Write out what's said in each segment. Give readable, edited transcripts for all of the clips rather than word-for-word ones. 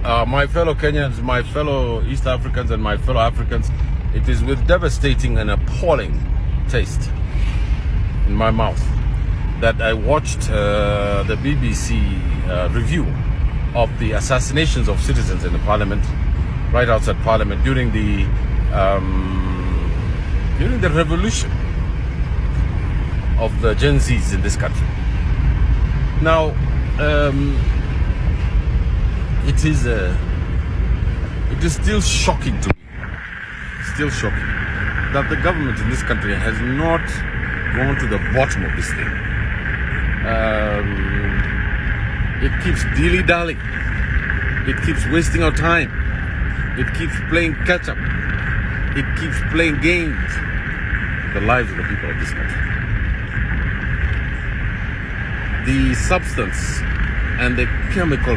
My fellow Kenyans, my fellow East Africans, and my fellow Africans, it is with devastating and appalling taste in my mouth that I watched the BBC review of the assassinations of citizens in the Parliament, right outside Parliament, during the revolution of the Gen Zs in this country. Now, it is still shocking to me, that the government in this country has not gone to the bottom of this thing. It keeps dilly-dallying. It keeps wasting our time. It keeps playing catch-up. It keeps playing games. The lives of the people of this country. The substance and the chemical,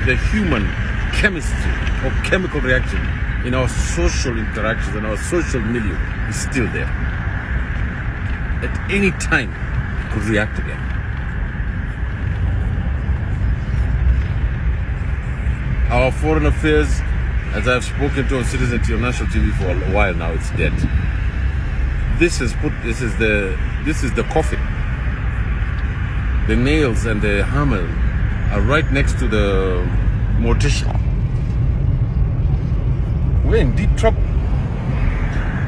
the human chemistry or chemical reaction in our social interactions and our social milieu is still there. At any time, it could react again. Our foreign affairs, as I've spoken to on Citizen TV, national TV for a while now, it's dead. This is the coffin. The nails and the hammer are right next to the mortician. We're in deep trouble.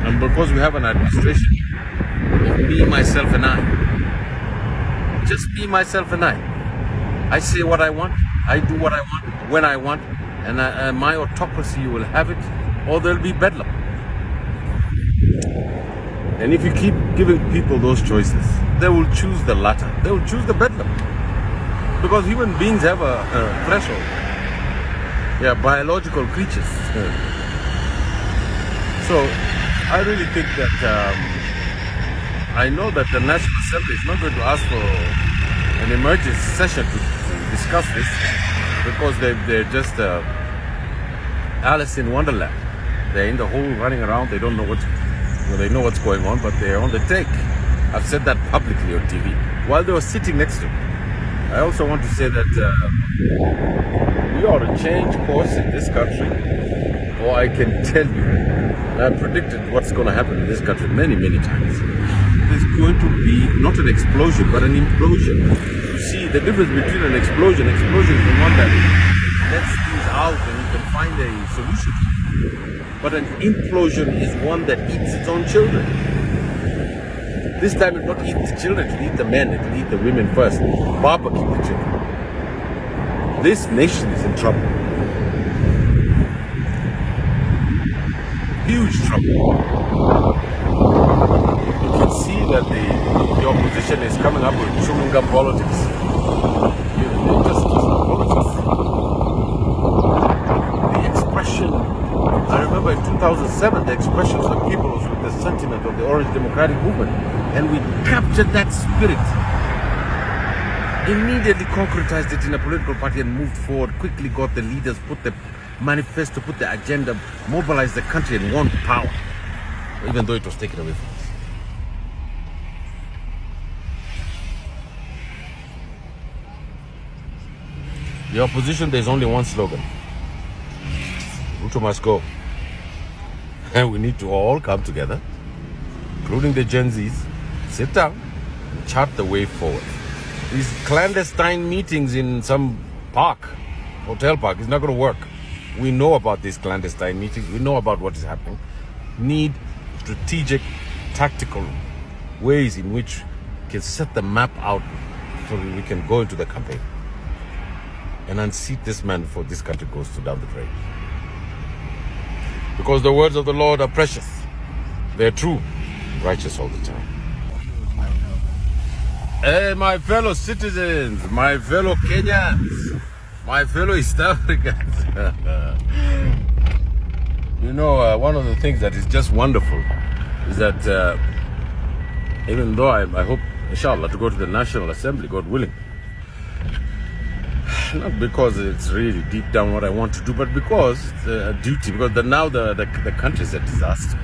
And because we have an administration of me, myself, and I, just me, myself, and I say what I want, I do what I want, when I want, and my autocracy will have it, or there'll be bedlam. And if you keep giving people those choices, they will choose the latter. They will choose the bedlam. Because human beings have a threshold. They are biological creatures. So I really think that I know that the National Assembly is not going to ask for an emergency session to discuss this, because they're just Alice in Wonderland. They're in the hole running around. They don't know they know what's going on, but they're on the take. I've said that publicly on TV while they were sitting next to me. I also want to say that we ought to change course in this country, or I can tell you, I've predicted what's going to happen in this country many, many times. There's going to be not an explosion, but an implosion. You see, the difference between an explosion is the one that lets things out and you can find a solution. But an implosion is one that eats its own children. This time it will not eat the children, it will eat the men, it will eat the women first. Barbecue the children. This nation is in trouble. Huge trouble. You can see that the opposition is coming up with chewing gum politics. They're just politics. The expression, I remember in 2007, the expression of the people was with the sentiment of the Orange Democratic Movement. And we captured that spirit, immediately concretized it in a political party and moved forward, quickly got the leaders, put the manifesto, put the agenda, mobilized the country and won power, even though it was taken away from us. The opposition, there's only one slogan: Ruto must go. And we need to all come together, including the Gen Zs, sit down and chart the way forward. These clandestine meetings in some park, hotel park, is not going to work. We know about these clandestine meetings. We know about what is happening. Need strategic, tactical ways in which we can set the map out so that we can go into the campaign and unseat this man before this country goes down the drain. Because the words of the Lord are precious. They're true, righteous all the time. Hey, my fellow citizens, my fellow Kenyans, my fellow East Africans. You know, one of the things that is just wonderful is that even though I hope, inshallah, to go to the National Assembly, God willing, not because it's really deep down what I want to do, but because it's a duty, because now the country is a disaster.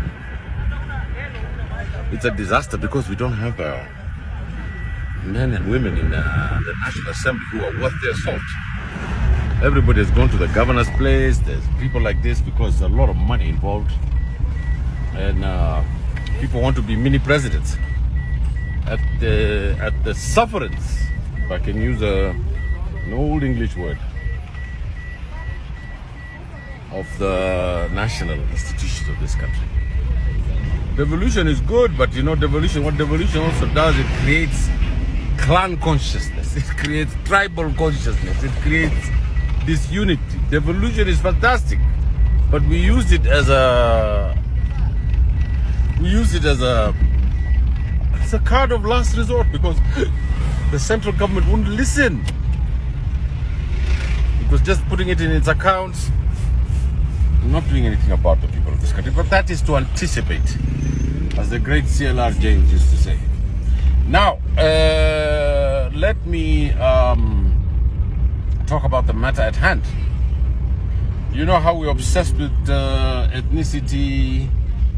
It's a disaster because we don't have men and women in the National Assembly who are worth their salt. Everybody has gone to the governor's place. There's people like this because there's a lot of money involved. And people want to be mini presidents at the sufferance, if I can use an old English word, of the national institutions of this country. Devolution is good, but what devolution also does, it creates clan consciousness, it creates tribal consciousness, it creates disunity. Devolution is fantastic, but we use it as a card of last resort because the central government wouldn't listen. It was just putting it in its accounts, not doing anything about the people of this country. But that is to anticipate, as the great CLR James used to say. Now, let me talk about the matter at hand. You know how we're obsessed with ethnicity,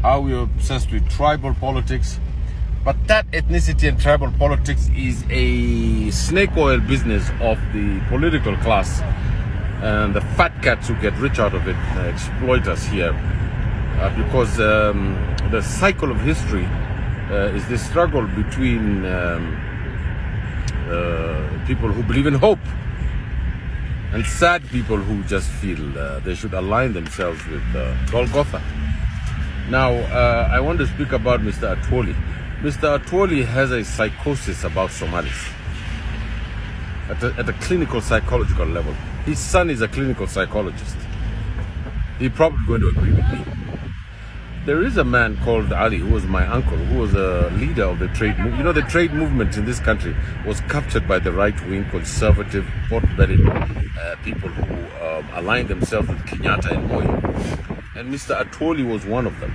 how we're obsessed with tribal politics. But that ethnicity and tribal politics is a snake oil business of the political class and the fat cats who get rich out of it exploit us here. Because the cycle of history is this struggle between people who believe in hope and sad people who just feel they should align themselves with Golgotha. Now, I want to speak about Mr. Atwoli. Mr. Atwoli has a psychosis about Somalis at a clinical psychological level. His son is a clinical psychologist. He's probably going to agree with me. There is a man called Ali, who was my uncle, who was a leader of the trade movement. You know, the trade movement in this country was captured by the right-wing, conservative, pot-bellied people who aligned themselves with Kenyatta and Moi. And Mr. Atwoli was one of them.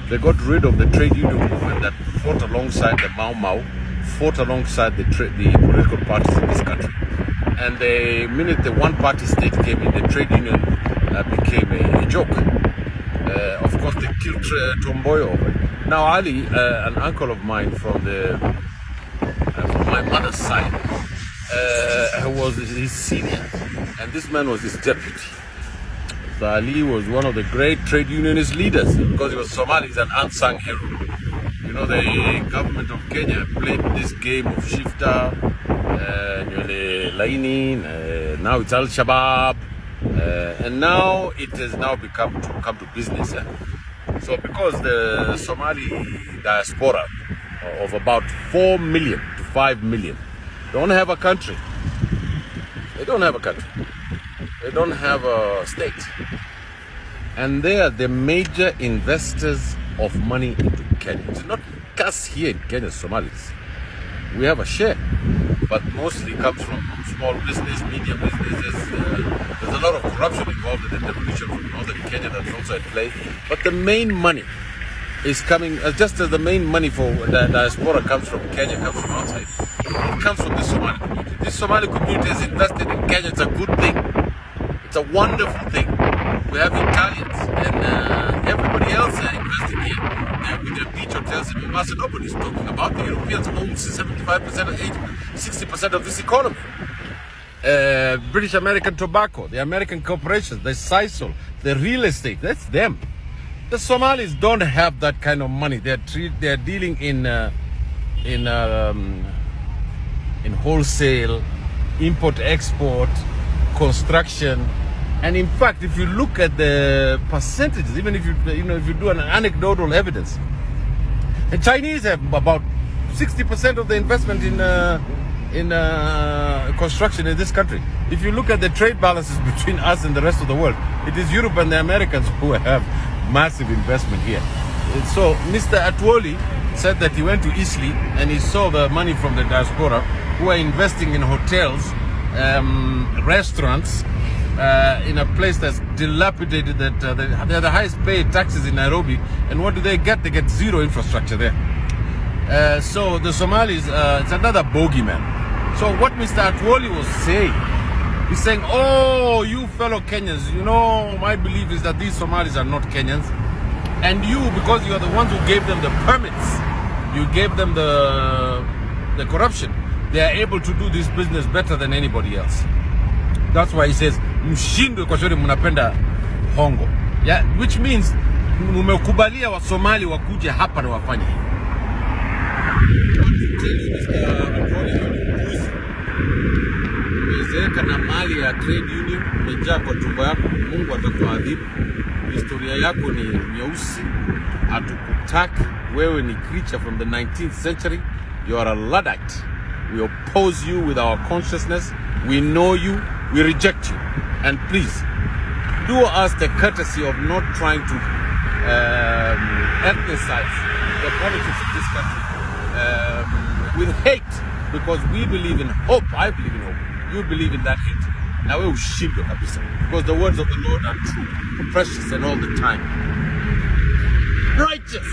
They got rid of the trade union movement that fought alongside the Mau Mau, fought alongside the political parties in this country. And the minute the one-party state came in, the trade union became a joke. Of course, they killed Tomboyo over it. Now, Ali, an uncle of mine from my mother's side, was his senior, and this man was his deputy. So Ali was one of the great trade unionist leaders because he was Somali, he's an unsung hero. You know, the government of Kenya played this game of shifta, Laini, now it's Al-Shabaab. And now it has now come to business. So because the Somali diaspora of about 4 million to 5 million don't have a country. They don't have a country. They don't have a state. And they are the major investors of money into Kenya. It's not us here in Kenya, Somalis. We have a share, but mostly comes from small business, medium businesses. There's a lot of corruption involved in the devolution from northern Kenya that's also at play. But the main money is coming, just as the main money for the diaspora comes from Kenya, comes from outside. It comes from the Somali community. This Somali community is invested in Kenya. It's a good thing. It's a wonderful thing. We have Italians and everybody else investing here. With the beach hotels in Mombasa, nobody's talking about. The Europeans own 75% of 60% of this economy. British American Tobacco, the American corporations, the Sisal, the real estate, that's them. The Somalis don't have that kind of money. They're dealing in wholesale, import, export, construction. And in fact, if you look at the percentages, even if you do an anecdotal evidence, the Chinese have about 60% of the investment in construction in this country. If you look at the trade balances between us and the rest of the world, it is Europe and the Americans who have massive investment here. So Mr. Atwoli said that he went to Eastleigh and he saw the money from the diaspora who are investing in hotels, restaurants, in a place that's dilapidated, that they're the highest paid taxes in Nairobi. And what do they get? They get zero infrastructure there. So the Somalis, it's another bogeyman. So what Mr. Atwoli was saying, he's saying, oh, you fellow Kenyans, my belief is that these Somalis are not Kenyans. And you, because you are the ones who gave them the permits, you gave them the corruption, they are able to do this business better than anybody else. That's why he says mshindwe kwa sababu mnapenda hongo. Yeah, which means mmekubalia wa Somali wakuje hapa na wafanye. Umezeeka na mali ya trade union umejaa kwa tumbo yako, Mungu atakuadhibu. Historia yako ni nyeusi, hatukutaki. Wewe ni creature from the 19th century. You are a Luddite. We oppose you with our consciousness. We know you. We reject you. And please, do us the courtesy of not trying to ethnicize the politics of this country with hate, because we believe in hope. I believe in hope. You believe in that hate. Now we will shield you, because the words of the Lord are true, precious, and all the time righteous.